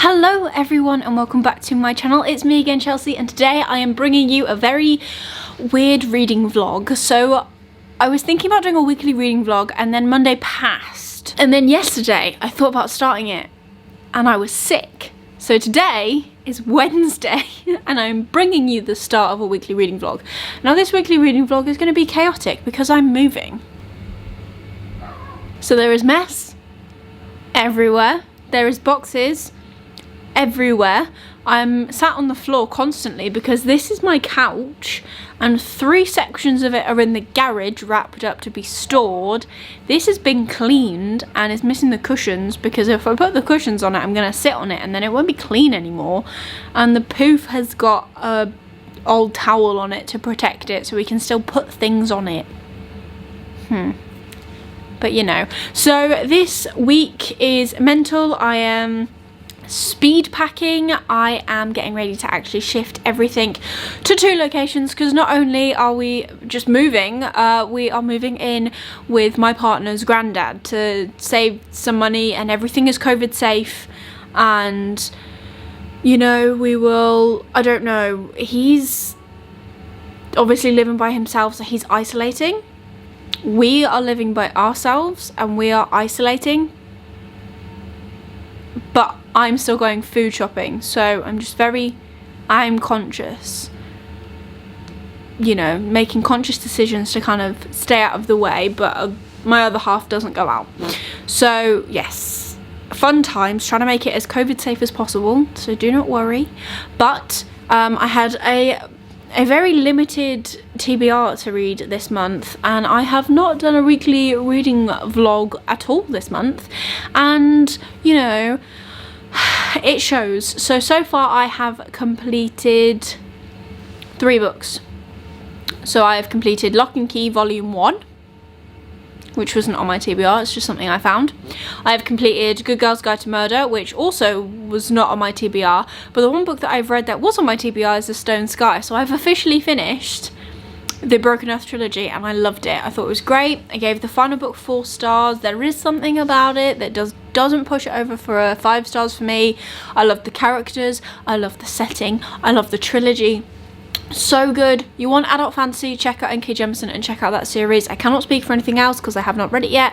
Hello everyone and welcome back to my channel. It's me again, Chelsea, and today I am bringing you a very weird reading vlog. So I was thinking about doing a weekly reading vlog and then Monday passed. And then yesterday I thought about starting it and I was sick. So today is Wednesday and I'm bringing you the start of a weekly reading vlog. Now this weekly reading vlog is going to be chaotic because I'm moving. So there is mess everywhere. There is boxes everywhere. I'm sat on the floor constantly because this is my couch and 3 sections of it are in the garage wrapped up to be stored. This has been cleaned and is missing the cushions because if I put the cushions on it I'm going to sit on it and then it won't be clean anymore. And the poof has got a old towel on it to protect it so we can still put things on it. But you know, so this week is mental. I am speed packing. I am getting ready to actually shift everything to 2 locations because not only are we just moving, we are moving in with my partner's granddad to save some money, and everything is COVID safe. And you know, we will, I don't know, he's obviously living by himself, so he's isolating. We are living by ourselves and we are isolating, but I'm still going food shopping, so I'm conscious, you know, making conscious decisions to kind of stay out of the way, but my other half doesn't go out. So yes, fun times, trying to make it as COVID safe as possible, so do not worry. But I had a very limited TBR to read this month, and I have not done a weekly reading vlog at all this month, and you know, it shows. So far I have completed 3 books. So I have completed Lock and Key Volume 1, which wasn't on my TBR, it's just something I found. I have completed Good Girl's Guide to Murder, which also was not on my TBR, but the one book that I've read that was on my TBR is The Stone Sky. So I've officially finished the Broken Earth trilogy and I loved it. I thought it was great. I gave the final book 4 stars. There is something about it that doesn't push it over for 5 stars for me. I love the characters, I love the setting, I love the trilogy. So good. You want adult fantasy, check out N.K. Jemisin and check out that series. I cannot speak for anything else because I have not read it yet,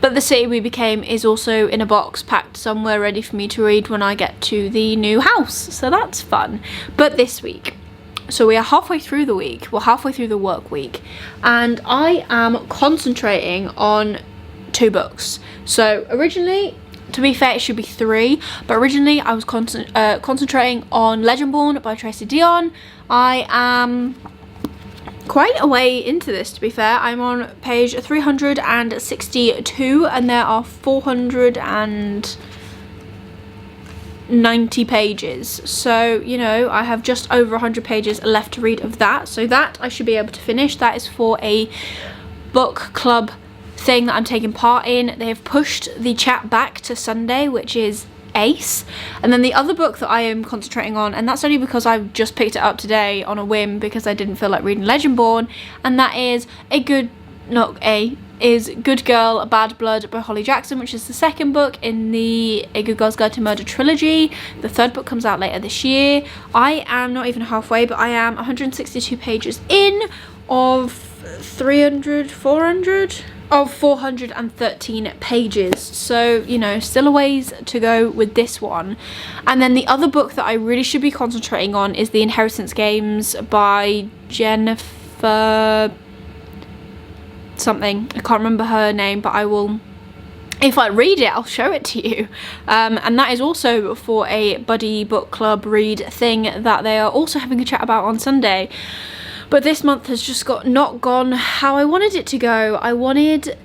but The City We Became is also in a box packed somewhere ready for me to read when I get to the new house, so that's fun. But this week, so we are halfway through the week, we're halfway through the work week, and I am concentrating on 2 books. So originally, to be fair, it should be 3, but originally I was concentrating on Legendborn by Tracy Deonn. I am quite a way into this, to be fair. I'm on page 362 and there are 490 pages. So, you know, I have just over 100 pages left to read of that. So that I should be able to finish. That is for a book club thing that I'm taking part in. They have pushed the chat back to Sunday, which is ace. And then the other book that I am concentrating on, and that's only because I've just picked it up today on a whim because I didn't feel like reading Legendborn, and that is Good Girl Bad Blood by Holly Jackson, which is the 2nd book in the A Good Girl's Guide to Murder trilogy. The 3rd book comes out later this year. I am not even halfway, but I am 162 pages in of 413 pages, so you know, still a ways to go with this one. And then the other book that I really should be concentrating on is The Inheritance Games by Jennifer something, I can't remember her name, but I will, if I read it, I'll show it to you. And that is also for a buddy book club read thing that they are also having a chat about on Sunday. But this month has just not gone how I wanted it to go. I wanted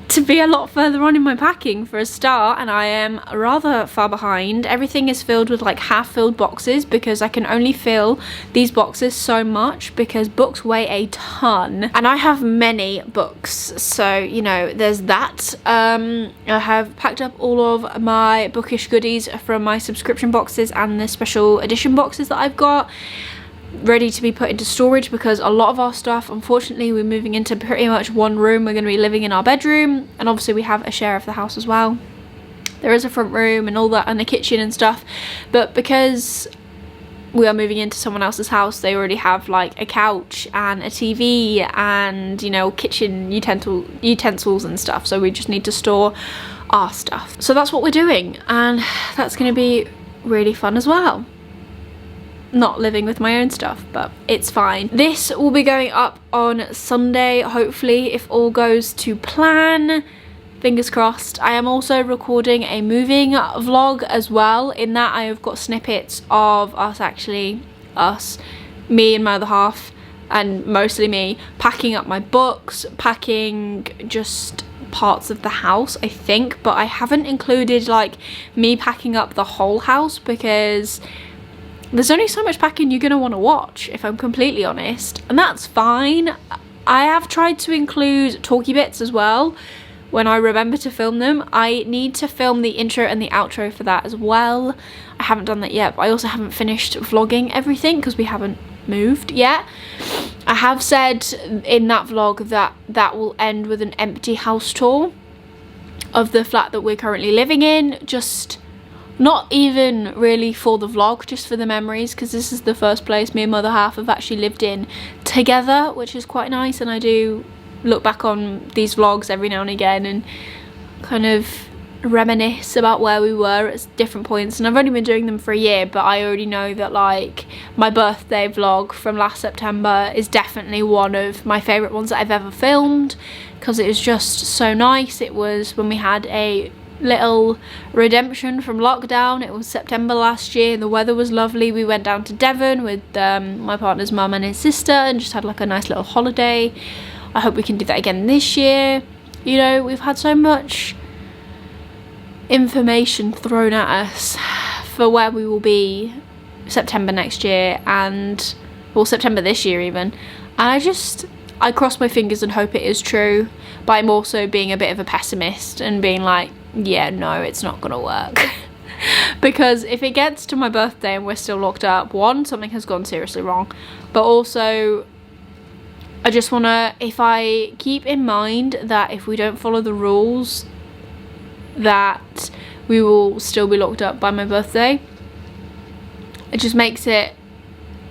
to be a lot further on in my packing for a start, and I am rather far behind. Everything is filled with like half-filled boxes because I can only fill these boxes so much because books weigh a ton. And I have many books, so you know, there's that. I have packed up all of my bookish goodies from my subscription boxes and the special edition boxes that I've got. ready to be put into storage, because a lot of our stuff, unfortunately, we're moving into pretty much one room. We're going to be living in our bedroom, and obviously we have a share of the house as well. there is a front room and all that, and a kitchen and stuff, but because we are moving into someone else's house, they already have like a couch and a TV and, you know, kitchen utensils and stuff, so we just need to store our stuff. So that's what we're doing, and that's going to be really fun as well. Not living with my own stuff, but it's fine. This will be going up on Sunday, hopefully, if all goes to plan. Fingers crossed. I am also recording a moving vlog as well. In that I have got snippets of me and my other half, and mostly me, packing up my books, packing just parts of the house, I think, but I haven't included like me packing up the whole house because there's only so much packing you're gonna want to watch, if I'm completely honest, and that's fine. I have tried to include talky bits as well when I remember to film them. I need to film the intro and the outro for that as well. I haven't done that yet, but I also haven't finished vlogging everything because we haven't moved yet. I have said in that vlog that that will end with an empty house tour of the flat that we're currently living in, just not even really for the vlog, just for the memories, because this is the first place me and my other half have actually lived in together, which is quite nice, and I do look back on these vlogs every now and again and kind of reminisce about where we were at different points. And I've only been doing them for a year, but I already know that like my birthday vlog from last September is definitely one of my favourite ones that I've ever filmed, because it was just so nice. It was when we had a little redemption from lockdown. It was September last year, the weather was lovely. We went down to Devon with my partner's mum and his sister and just had like a nice little holiday. I hope we can do that again this year. You know, we've had so much information thrown at us for where we will be September next year, and well, September this year even, and I cross my fingers and hope it is true, but I'm also being a bit of a pessimist and being like, yeah, no, it's not gonna work. Because if it gets to my birthday and we're still locked up, one, something has gone seriously wrong, but also I just wanna, if I keep in mind that if we don't follow the rules, that we will still be locked up by my birthday, it just makes it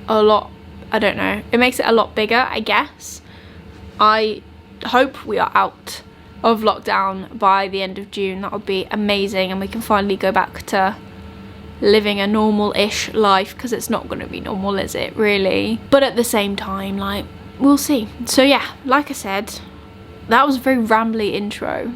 a lot, I don't know, it makes it a lot bigger, I guess. I hope we are out of lockdown by the end of June. That would be amazing, and we can finally go back to living a normal-ish life, because it's not going to be normal, is it, really? But at the same time, like, we'll see. So yeah, like I said, that was a very rambly intro.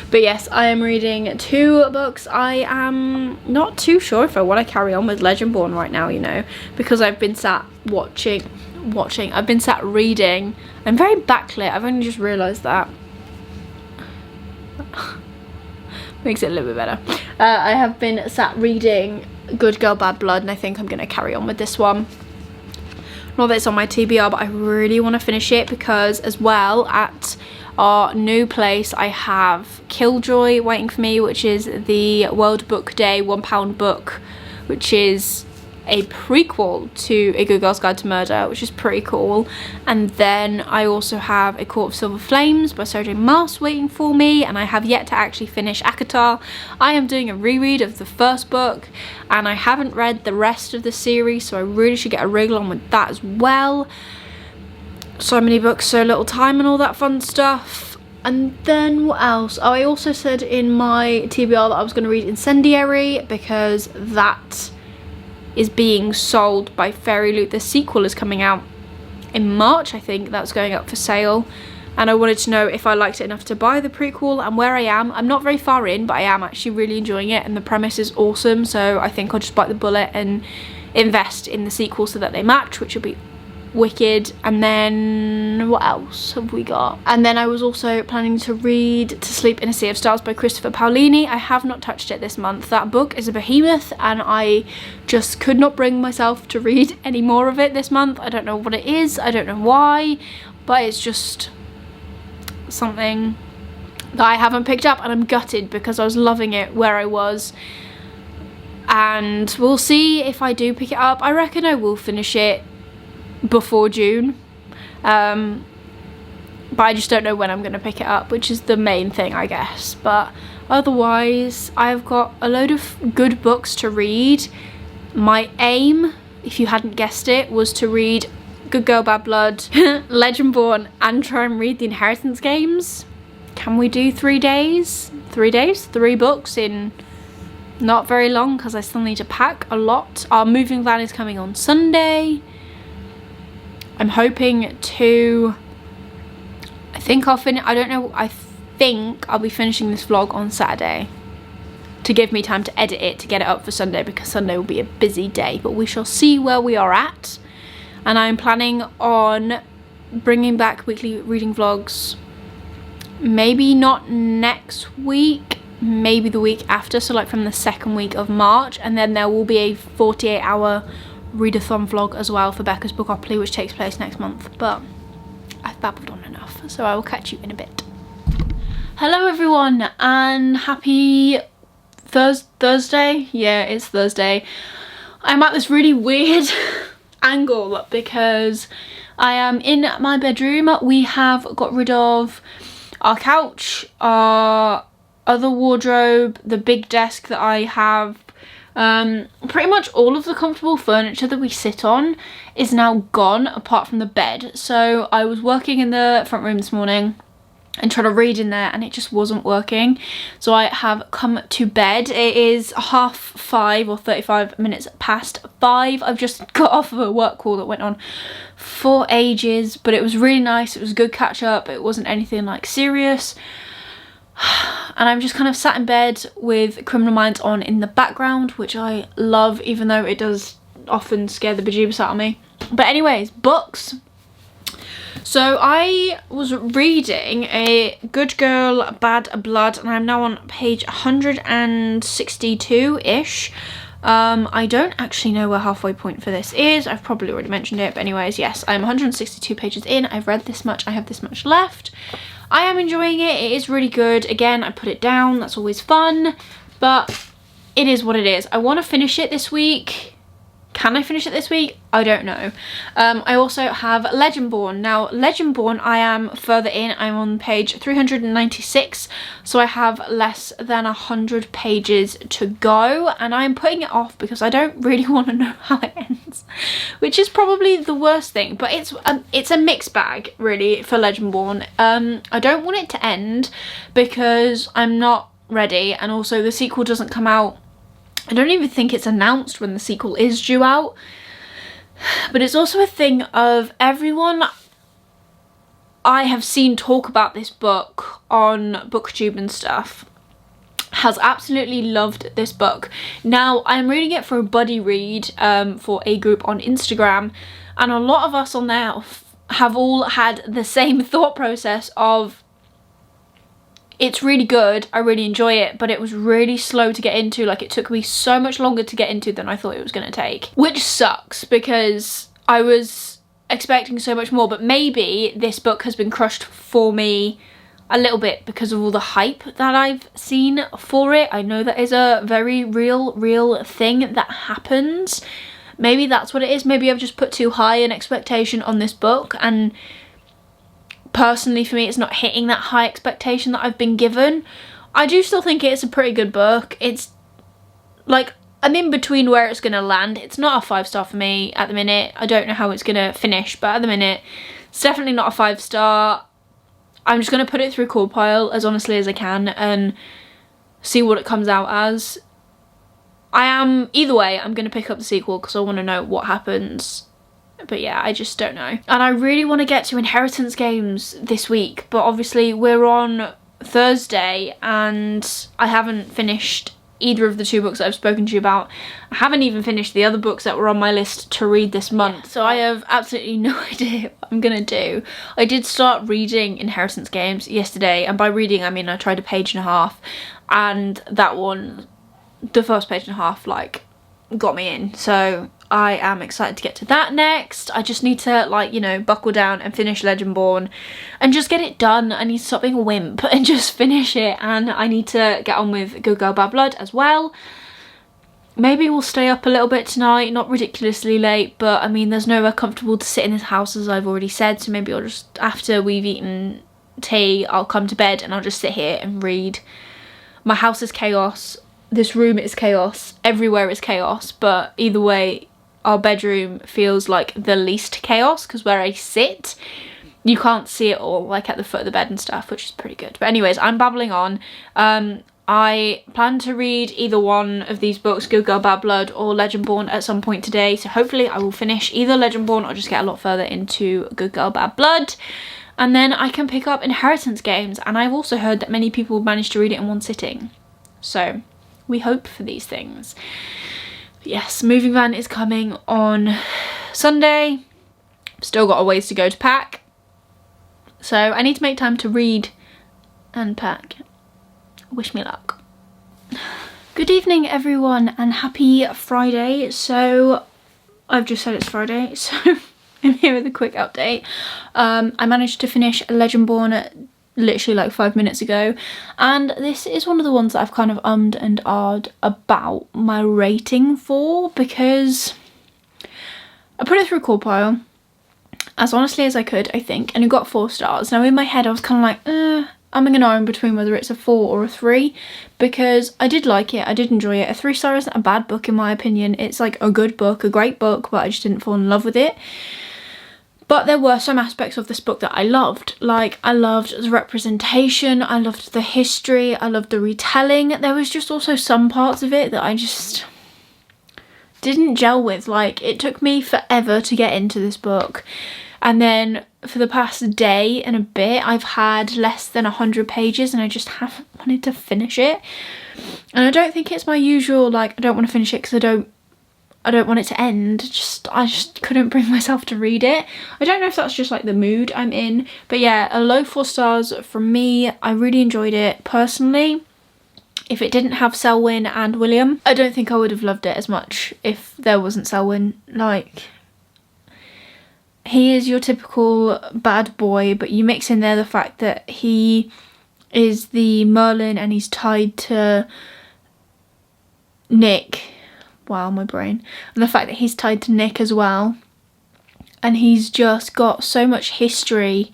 But yes, I am reading 2 books. I am not too sure if I want to carry on with Legendborn right now, you know, because I've been sat I've been sat reading. I'm very backlit, I've only just realised that. Makes it a little bit better. I have been sat reading Good Girl Bad Blood, and I think I'm going to carry on with this one. Not that it's on my TBR, but I really want to finish it, because as well, at our new place I have Killjoy waiting for me, which is the World Book Day £1 book, which is a prequel to A Good Girl's Guide to Murder, which is pretty cool. And then I also have A Court of Silver Flames by Sarah J Maas waiting for me, and I have yet to actually finish ACOTAR. I am doing a reread of the first book, and I haven't read the rest of the series, so I really should get a wriggle on with that as well. So many books, so little time, and all that fun stuff. And then what else? Oh, I also said in my TBR that I was going to read Incendiary, because that is being sold by Fairy Loot. The sequel is coming out in March, I think. That's going up for sale, and I wanted to know if I liked it enough to buy the prequel and where I am. I'm not very far in, but I am actually really enjoying it, and the premise is awesome, so I think I'll just bite the bullet and invest in the sequel so that they match, which will be wicked. And then what else have we got? And then I was also planning to read To Sleep in a Sea of Stars by Christopher Paolini. I have not touched it this month. That book is a behemoth, and I just could not bring myself to read any more of it this month. I don't know what it is, I don't know why, but it's just something that I haven't picked up, and I'm gutted because I was loving it where I was. And we'll see if I do pick it up. I reckon I will finish it before June, but I just don't know when I'm going to pick it up, which is the main thing, I guess. But Otherwise, I've got a load of good books to read. My aim, if you hadn't guessed it, was to read Good Girl Bad Blood, Legendborn, and try and read the Inheritance Games. Can we do 3 days? 3 days? 3 books in not very long, because I still need to pack a lot. Our moving van is coming on Sunday. I'm hoping to, I think I'll finish, I don't know, I think I'll be finishing this vlog on Saturday to give me time to edit it to get it up for Sunday, because Sunday will be a busy day, but we shall see where we are at. And I'm planning on bringing back weekly reading vlogs, maybe not next week, maybe the week after, so like from the 2nd week of March, and then there will be a 48-hour readathon vlog as well for Becca's Bookopoly, which takes place next month. But I've babbled on enough, so I will catch you in a bit. Hello everyone, and happy Thursday. Yeah, it's Thursday. I'm at this really weird angle because I am in my bedroom. We have got rid of our couch, our other wardrobe, the big desk that I have. Pretty much all of the comfortable furniture that we sit on is now gone, apart from the bed. So I was working in the front room this morning and trying to read in there, and it just wasn't working. So I have come to bed. It is 5:30 or 35 minutes past 5. I've just got off of a work call that went on for ages, but it was really nice. It was a good catch up. It wasn't anything like serious. And I'm just kind of sat in bed with Criminal Minds on in the background, which I love, even though it does often scare the bejeebus out of me. But anyways, books. So I was reading a Good Girl Bad Blood, and I'm now on page 162-ish. I don't actually know where halfway point for this is. I've probably already mentioned it, but anyways, yes, I'm 162 pages in. I've read this much. I have this much left. I am enjoying it. It is really good. Again, I put it down. That's always fun, but it is what it is. I want to finish it this week. Can I finish it this week? I don't know. I also have Legendborn. Now, Legendborn, I am further in. I'm on page 396, so I have less than 100 pages to go, and I'm putting it off because I don't really want to know how it ends, which is probably the worst thing. But it's a mixed bag, really, for Legendborn. I don't want it to end because I'm not ready, and also the sequel doesn't come out. I don't even think it's announced when the sequel is due out. But it's also a thing of everyone I have seen talk about this book on BookTube and stuff has absolutely loved this book. Now, I'm reading it for a buddy read for a group on Instagram, and a lot of us on there have all had the same thought process of, it's really good, I really enjoy it, but it was really slow to get into. Like, it took me so much longer to get into than I thought it was going to take. Which sucks, because I was expecting so much more, but maybe this book has been crushed for me a little bit because of all the hype that I've seen for it. I know that is a very real thing that happens. Maybe that's what it is. Maybe I've just put too high an expectation on this book, and personally for me it's not hitting that high expectation that I've been given. I do still think it's a pretty good book. It's like, I'm in between where it's gonna land. It's not a 5-star for me at the minute. I don't know how it's gonna finish, but at the minute it's definitely not a 5-star. I'm just gonna put it through Call Pile as honestly as I can and see what it comes out as. Either way, I'm gonna pick up the sequel because I want to know what happens. But yeah, I just don't know. And I really want to get to Inheritance Games this week, but obviously we're on Thursday and I haven't finished either of the 2 books that I've spoken to you about. I haven't even finished the other books that were on my list to read this month. So I have absolutely no idea what I'm gonna do. I did start reading Inheritance Games yesterday, and by reading I mean I tried a page and a half, and that one, the first page and a half, like, got me in. So I am excited to get to that next. I just need to, like, you know, buckle down and finish Legendborn and just get it done. I need to stop being a wimp and just finish it, and I need to get on with Good Girl Bad Blood as well. Maybe we'll stay up a little bit tonight, not ridiculously late, but I mean there's nowhere comfortable to sit in this house, as I've already said, so maybe I'll just, after we've eaten tea, I'll come to bed and I'll just sit here and read my house is chaos, this room is chaos, everywhere is chaos, but either way our bedroom feels like the least chaos, because where I sit you can't see it all, like at the foot of the bed and stuff, which is pretty good. But anyways, I'm babbling on. I plan to read either one of these books, Good Girl Bad Blood or Legendborn, at some point today, so hopefully I will finish either Legendborn or just get a lot further into Good Girl Bad Blood, and then I can pick up Inheritance Games. And I've also heard that many people managed to read it in one sitting, so we hope for these things. But yes, moving van is coming on Sunday. Still got a ways to go to pack, so I need to make time to read and pack. Wish me luck. Good evening everyone, and happy Friday. So I've just said it's Friday, so I'm here with a quick update. I managed to finish Legendborn literally like 5 minutes ago, and this is one of the ones that I've kind of ummed and ahed about my rating for, because I put it through Corpile as honestly as I could, I think, and it got 4 stars. Now in my head I was kind of like, I'm going to know in between whether it's a 4 or a 3, because I did like it, I did enjoy it. A 3-star isn't a bad book in my opinion. It's like a good book, a great book, but I just didn't fall in love with it. But there were some aspects of this book that I loved. Like, I loved the representation, I loved the history, I loved the retelling. There was just also some parts of it that I just didn't gel with. Like, it took me forever to get into this book. And then for the past day and a bit, I've had less than 100 pages and I just haven't wanted to finish it. And I don't think it's my usual, like, I don't want to finish it because I don't want it to end. I just couldn't bring myself to read it. I don't know if that's just like the mood I'm in. But yeah, a low 4 stars from me. I really enjoyed it personally. If it didn't have Selwyn and William, I don't think I would have loved it as much if there wasn't Selwyn. Like, he is your typical bad boy, but you mix in there the fact that he is the Merlin and he's tied to Nick. Wow, my brain. And the fact that he's tied to Nick as well. And he's just got so much history,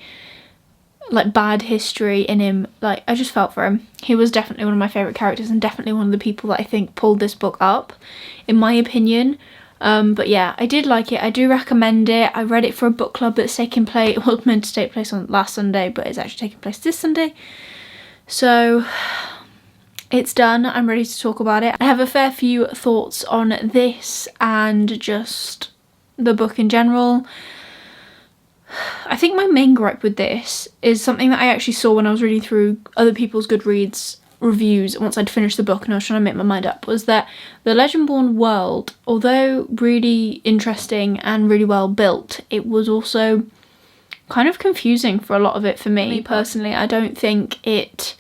like bad history in him. Like, I just felt for him. He was definitely one of my favourite characters and definitely one of the people that I think pulled this book up, in my opinion. But yeah, I did like it. I do recommend it. I read it for a book club that's taking place, it was meant to take place on last Sunday, but it's actually taking place this Sunday. So it's done. I'm ready to talk about it. I have a fair few thoughts on this and just the book in general. I think my main gripe with this is something that I actually saw when I was reading through other people's Goodreads reviews once I'd finished the book and I was trying to make my mind up, was that the Legendborn world, although really interesting and really well built, it was also kind of confusing for a lot of it for me personally. I don't think it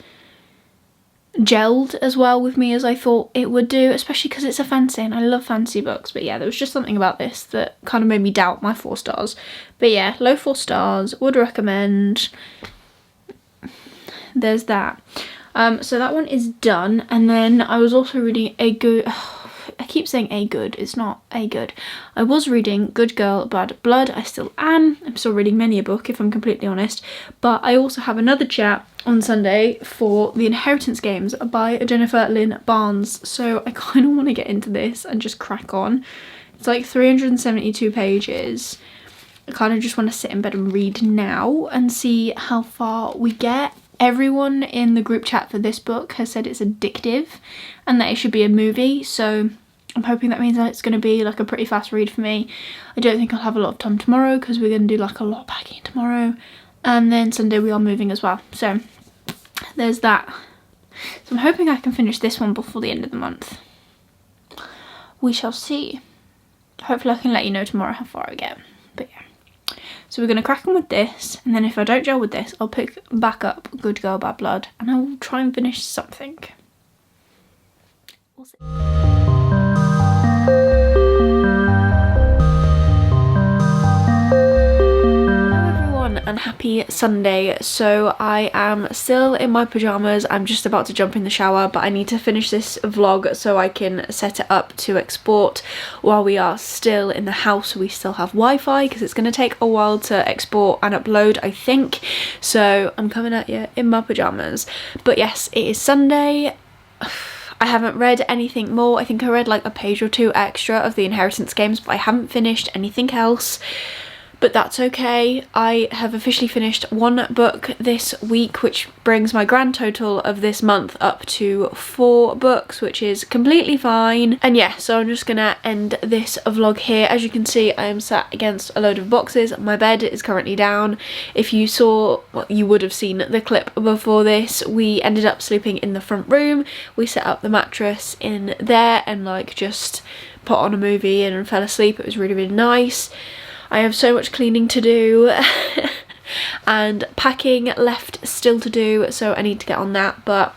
gelled as well with me as I thought it would do, especially because it's a fantasy and I love fantasy books. But yeah, there was just something about this that kind of made me doubt my 4 stars. But yeah, low 4 stars, would recommend. There's that. So that one is done, and then I was also reading I keep saying it's not a good. I was reading Good Girl Bad Blood, I still am. I'm still reading many a book if I'm completely honest, but I also have another chat on Sunday for the Inheritance Games by Jennifer Lynn Barnes, so I kind of want to get into this and just crack on. It's like 372 pages. I kind of just want to sit in bed and read now and see how far we get. Everyone in the group chat for this book has said it's addictive and that it should be a movie, so I'm hoping that means that it's going to be like a pretty fast read for me. I don't think I'll have a lot of time tomorrow because we're going to do like a lot of packing tomorrow, and then Sunday we are moving as well, so there's that. So I'm hoping I can finish this one before the end of the month. We shall see. Hopefully I can let you know tomorrow how far I get, but yeah. So we're going to crack on with this, and then if I don't gel with this, I'll pick back up Good Girl Bad Blood, and I will try and finish something. We'll see. And happy Sunday. So I am still in my pyjamas. I'm just about to jump in the shower, but I need to finish this vlog so I can set it up to export while we are still in the house. We still have Wi-Fi because it's going to take a while to export and upload, I think. So I'm coming at you in my pyjamas. But yes, it is Sunday. I haven't read anything more. I think I read like a page or two extra of the Inheritance games, but I haven't finished anything else. But that's okay. I have officially finished one book this week, which brings my grand total of this month up to 4 books, which is completely fine. And yeah, so I'm just gonna end this vlog here. As you can see, I am sat against a load of boxes. My bed is currently down. If you saw, well, you would have seen the clip before this. We ended up sleeping in the front room. We set up the mattress in there and like just put on a movie and fell asleep. It was really, really nice. I have so much cleaning to do and packing left still to do, so I need to get on that, but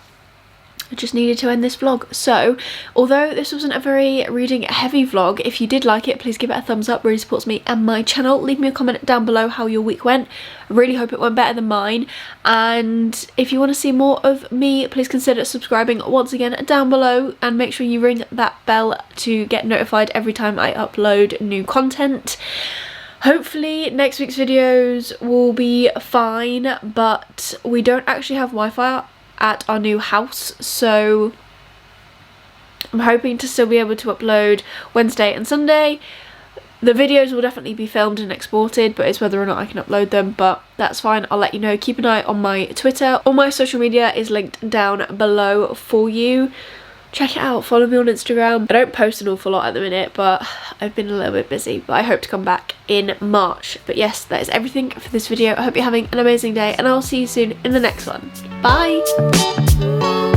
I just needed to end this vlog. So although this wasn't a very reading heavy vlog, if you did like it, please give it a thumbs up. Really supports me and my channel. Leave me a comment down below how your week went. I really hope it went better than mine, and if you want to see more of me, please consider subscribing once again down below, and make sure you ring that bell to get notified every time I upload new content. Hopefully next week's videos will be fine, but we don't actually have Wi-Fi at our new house, so I'm hoping to still be able to upload Wednesday and Sunday. The videos will definitely be filmed and exported, but it's whether or not I can upload them, but that's fine. I'll let you know. Keep an eye on my Twitter. All my social media is linked down below for you. Check it out, follow me on Instagram. I don't post an awful lot at the minute, but I've been a little bit busy, but I hope to come back in March. But yes, that is everything for this video. I hope you're having an amazing day, and I'll see you soon in the next one. Bye!